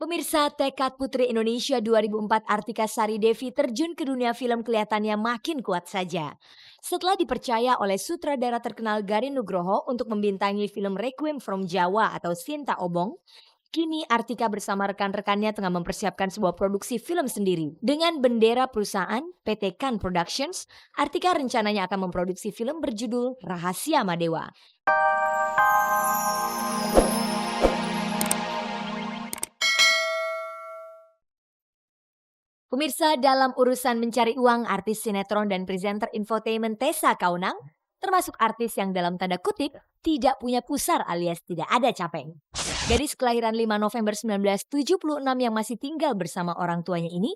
Pemirsa, tekad Putri Indonesia 2004 Artika Sari Devi terjun ke dunia film kelihatannya makin kuat saja. Setelah dipercaya oleh sutradara terkenal Garin Nugroho untuk membintangi film Requiem from Jawa atau Sinta Obong, kini Artika bersama rekan-rekannya tengah mempersiapkan sebuah produksi film sendiri. Dengan bendera perusahaan PT Kan Productions, Artika rencananya akan memproduksi film berjudul Rahasia Madewa. Pemirsa, dalam urusan mencari uang, artis sinetron dan presenter infotainment Tessa Kaunang, termasuk artis yang dalam tanda kutip tidak punya pusar alias tidak ada capek. Gadis kelahiran 5 November 1976 yang masih tinggal bersama orang tuanya ini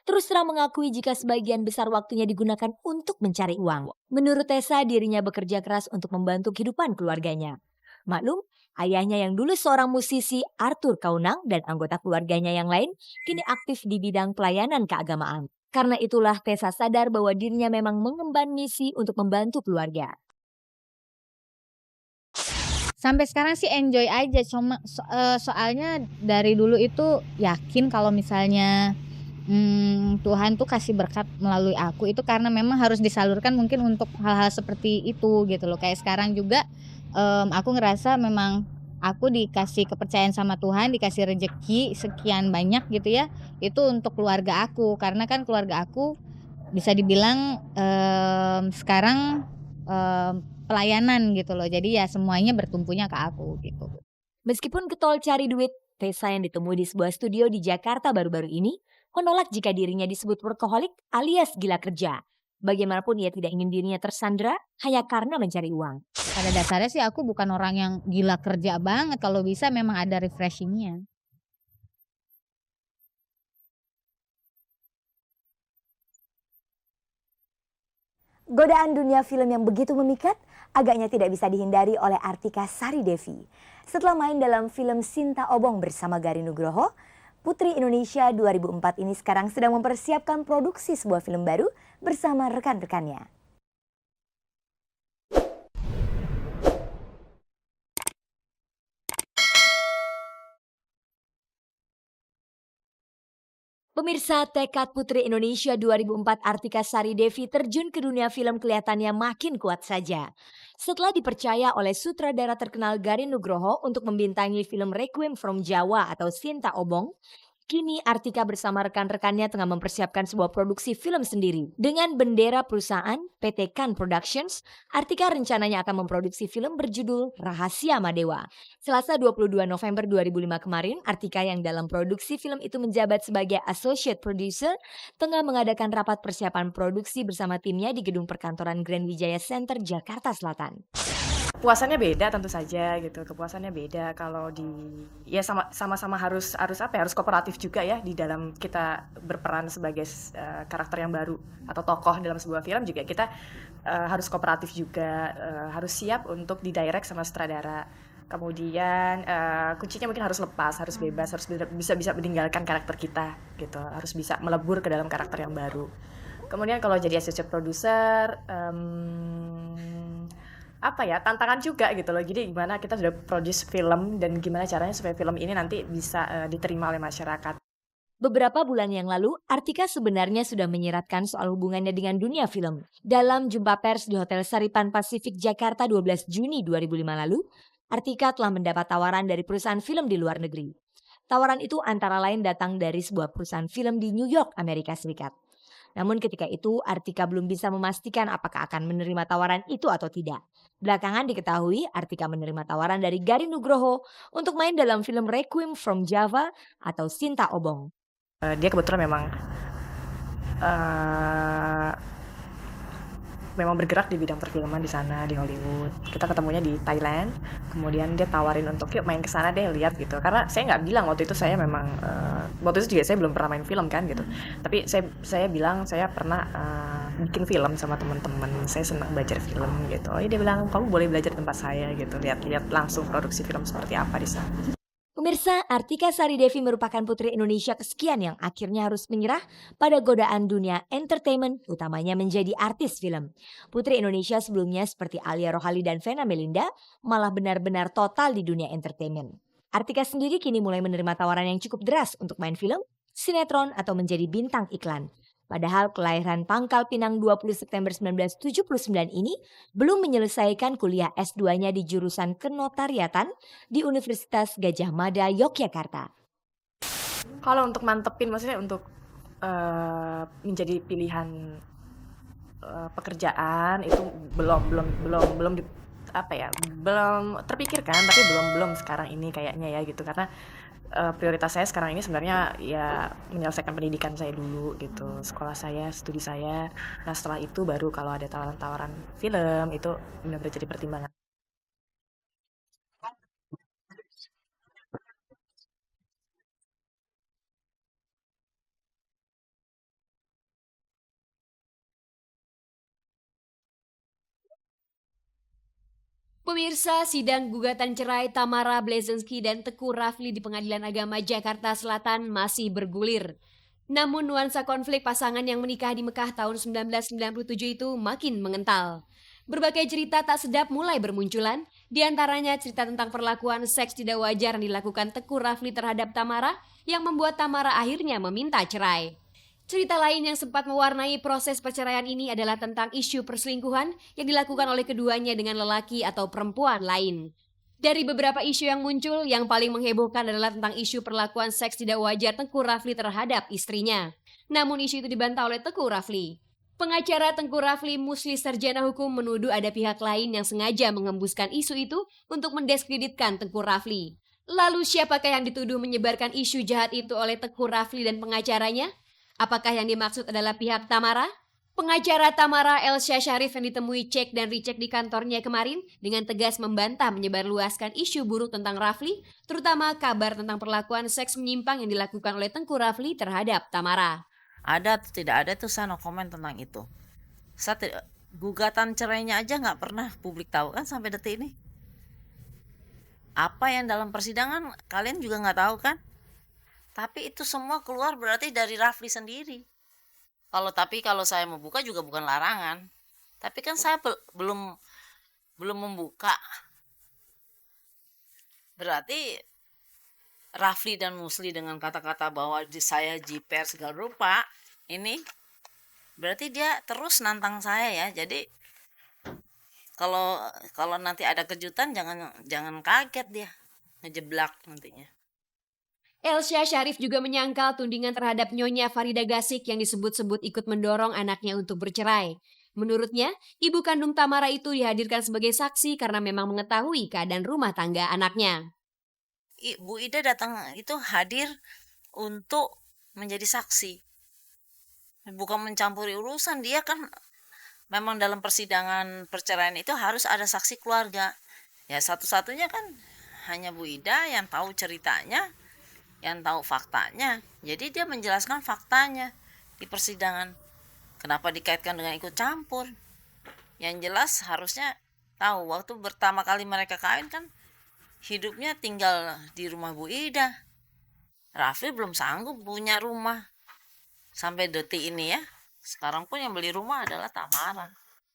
terus terang mengakui jika sebagian besar waktunya digunakan untuk mencari uang. Menurut Tessa, dirinya bekerja keras untuk membantu kehidupan keluarganya. Maklum, ayahnya yang dulu seorang musisi, Arthur Kaunang, dan anggota keluarganya yang lain kini aktif di bidang pelayanan keagamaan. Karena itulah Tessa sadar bahwa dirinya memang mengemban misi untuk membantu keluarga. Sampai sekarang sih enjoy aja, soalnya dari dulu itu yakin kalau misalnya Tuhan tuh kasih berkat melalui aku itu karena memang harus disalurkan mungkin untuk hal-hal seperti itu gitu loh. Kayak sekarang juga aku ngerasa memang aku dikasih kepercayaan sama Tuhan, dikasih rezeki sekian banyak gitu ya, itu untuk keluarga aku. Karena kan keluarga aku bisa dibilang sekarang pelayanan gitu loh. Jadi ya semuanya bertumpunya ke aku gitu. Meskipun getol cari duit, Tessa yang ditemui di sebuah studio di Jakarta baru-baru ini menolak jika dirinya disebut workaholic alias gila kerja. Bagaimanapun ia tidak ingin dirinya tersandera hanya karena mencari uang. Pada dasarnya sih aku bukan orang yang gila kerja banget, kalau bisa memang ada refreshingnya. Godaan dunia film yang begitu memikat agaknya tidak bisa dihindari oleh Artika Sari Devi. Setelah main dalam film Sinta Obong bersama Garin Nugroho, Putri Indonesia 2004 ini sekarang sedang mempersiapkan produksi sebuah film baru bersama rekan-rekannya. Pemirsa, tekad Putri Indonesia 2004 Artika Sari Devi terjun ke dunia film kelihatannya makin kuat saja. Setelah dipercaya oleh sutradara terkenal Garin Nugroho untuk membintangi film Requiem from Jawa atau Sinta Obong, kini Artika bersama rekan-rekannya tengah mempersiapkan sebuah produksi film sendiri. Dengan bendera perusahaan PT Kan Productions, Artika rencananya akan memproduksi film berjudul Rahasia Madewa. Selasa 22 November 2005 kemarin, Artika yang dalam produksi film itu menjabat sebagai associate producer tengah mengadakan rapat persiapan produksi bersama timnya di gedung perkantoran Grand Wijaya Center, Jakarta Selatan. Kepuasannya beda tentu saja gitu, kepuasannya beda kalau ya sama-sama harus apa ya, harus kooperatif juga ya di dalam kita berperan sebagai karakter yang baru atau tokoh dalam sebuah film juga kita harus kooperatif juga, harus siap untuk didirect sama sutradara. Kemudian kuncinya mungkin harus lepas, harus bebas, harus bisa meninggalkan karakter kita gitu, harus bisa melebur ke dalam karakter yang baru. Kemudian kalau jadi associate producer, apa ya, tantangan juga gitu loh. Jadi gimana kita sudah produce film dan gimana caranya supaya film ini nanti bisa diterima oleh masyarakat. Beberapa bulan yang lalu, Artika sebenarnya sudah menyiratkan soal hubungannya dengan dunia film. Dalam jumpa pers di Hotel Saripan Pasifik Jakarta 12 Juni 2005 lalu, Artika telah mendapat tawaran dari perusahaan film di luar negeri. Tawaran itu antara lain datang dari sebuah perusahaan film di New York, Amerika Serikat. Namun ketika itu Artika belum bisa memastikan apakah akan menerima tawaran itu atau tidak. Belakangan diketahui Artika menerima tawaran dari Garin Nugroho untuk main dalam film Requiem from Java atau Sinta Obong. Dia kebetulan memang bergerak di bidang perfilman di sana di Hollywood. Kita ketemunya di Thailand, kemudian dia tawarin untuk yuk main ke sana deh lihat gitu. Karena saya nggak bilang waktu itu saya memang waktu itu juga saya belum pernah main film kan gitu. Tapi saya bilang saya pernah bikin film sama teman-teman. Saya senang belajar film gitu. Oh, dia bilang kamu boleh belajar di tempat saya gitu. Lihat langsung produksi film seperti apa di sana. Pemirsa, Artika Sari Devi merupakan putri Indonesia kesekian yang akhirnya harus menyerah pada godaan dunia entertainment, utamanya menjadi artis film. Putri Indonesia sebelumnya seperti Alia Rohali dan Vena Melinda malah benar-benar total di dunia entertainment. Artika sendiri kini mulai menerima tawaran yang cukup deras untuk main film, sinetron, atau menjadi bintang iklan. Padahal kelahiran Pangkal Pinang 20 September 1979 ini belum menyelesaikan kuliah S2-nya di jurusan Kenotariatan di Universitas Gadjah Mada, Yogyakarta. Kalau untuk mantepin, maksudnya untuk menjadi pilihan pekerjaan itu belum terpikirkan, tapi belum sekarang ini kayaknya ya gitu, karena prioritas saya sekarang ini sebenarnya ya menyelesaikan pendidikan saya dulu gitu, sekolah saya, studi saya. Nah setelah itu baru kalau ada tawaran-tawaran film itu benar-benar jadi pertimbangan. Pemirsa, sidang gugatan cerai Tamara Blazensky dan Teguh Rafli di Pengadilan Agama Jakarta Selatan masih bergulir. Namun nuansa konflik pasangan yang menikah di Mekah tahun 1997 itu makin mengental. Berbagai cerita tak sedap mulai bermunculan, di antaranya cerita tentang perlakuan seks tidak wajar yang dilakukan Teguh Rafli terhadap Tamara yang membuat Tamara akhirnya meminta cerai. Cerita lain yang sempat mewarnai proses perceraian ini adalah tentang isu perselingkuhan yang dilakukan oleh keduanya dengan lelaki atau perempuan lain. Dari beberapa isu yang muncul, yang paling menghebohkan adalah tentang isu perlakuan seks tidak wajar Teguh Rafli terhadap istrinya. Namun isu itu dibantah oleh Teguh Rafli. Pengacara Teguh Rafli, Musli Sarjana Hukum, menuduh ada pihak lain yang sengaja mengembuskan isu itu untuk mendiskreditkan Teguh Rafli. Lalu siapakah yang dituduh menyebarkan isu jahat itu oleh Teguh Rafli dan pengacaranya? Apakah yang dimaksud adalah pihak Tamara? Pengacara Tamara, Elsya Syarif, yang ditemui cek dan recheck di kantornya kemarin dengan tegas membantah menyebarluaskan isu buruk tentang Rafli, terutama kabar tentang perlakuan seks menyimpang yang dilakukan oleh Teguh Rafli terhadap Tamara. Ada atau tidak ada tuh saya no komen tentang itu. Gugatan cerainya aja nggak pernah publik tahu kan sampai detik ini. Apa yang dalam persidangan kalian juga nggak tahu kan? Tapi itu semua keluar berarti dari Rafli sendiri. Kalau saya membuka juga bukan larangan. Tapi kan saya belum membuka. Berarti Rafli dan Musli dengan kata-kata bahwa saya jiper segala rupa, ini berarti dia terus nantang saya ya. Jadi kalau nanti ada kejutan jangan kaget dia, ngejeblak nantinya. Elsya Syarif juga menyangkal tudingan terhadap Nyonya Farida Gasik yang disebut-sebut ikut mendorong anaknya untuk bercerai. Menurutnya, ibu kandung Tamara itu dihadirkan sebagai saksi karena memang mengetahui keadaan rumah tangga anaknya. Bu Ida datang itu hadir untuk menjadi saksi. Bukan mencampuri urusan, dia kan memang dalam persidangan perceraian itu harus ada saksi keluarga. Ya satu-satunya kan hanya Bu Ida yang tahu ceritanya, yang tahu faktanya. Jadi dia menjelaskan faktanya di persidangan. Kenapa dikaitkan dengan ikut campur? Yang jelas harusnya tahu waktu pertama kali mereka kawin kan hidupnya tinggal di rumah Bu Ida. Rafli belum sanggup punya rumah sampai detik ini ya. Sekarang pun yang beli rumah adalah Tamara.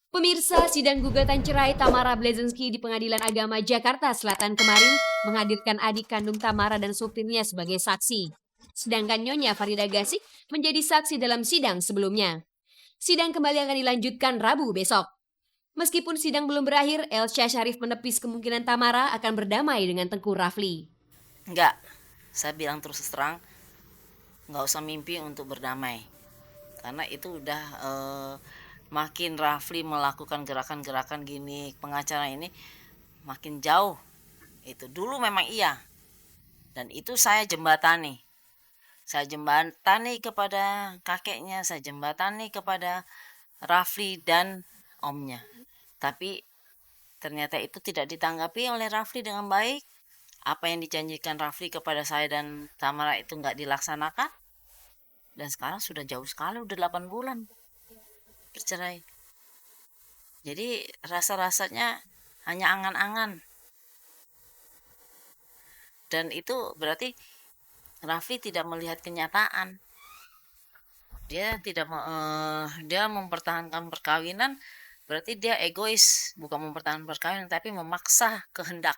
Pemirsa, sidang gugatan cerai Tamara Blazensky di Pengadilan Agama Jakarta Selatan kemarin menghadirkan adik kandung Tamara dan supirnya sebagai saksi. Sedangkan Nyonya Farida Gasik menjadi saksi dalam sidang sebelumnya. Sidang kembali akan dilanjutkan Rabu besok. Meskipun sidang belum berakhir, Elsya Syarif menepis kemungkinan Tamara akan berdamai dengan Teguh Rafli. Enggak, saya bilang terus terang, nggak usah mimpi untuk berdamai. Karena itu udah makin Rafli melakukan gerakan-gerakan gini, pengacara ini makin jauh. Itu dulu memang iya. Dan itu saya jembatani. Saya jembatani kepada kakeknya, saya jembatani kepada Rafli dan omnya. Tapi ternyata itu tidak ditanggapi oleh Rafli dengan baik. Apa yang dijanjikan Rafli kepada saya dan Tamara itu nggak dilaksanakan. Dan sekarang sudah jauh sekali, udah 8 bulan bercerai. Jadi rasa-rasanya hanya angan-angan. Dan itu berarti Rafli tidak melihat kenyataan. Dia tidak dia mempertahankan perkawinan, berarti dia egois, bukan mempertahankan perkawinan tapi memaksa kehendak.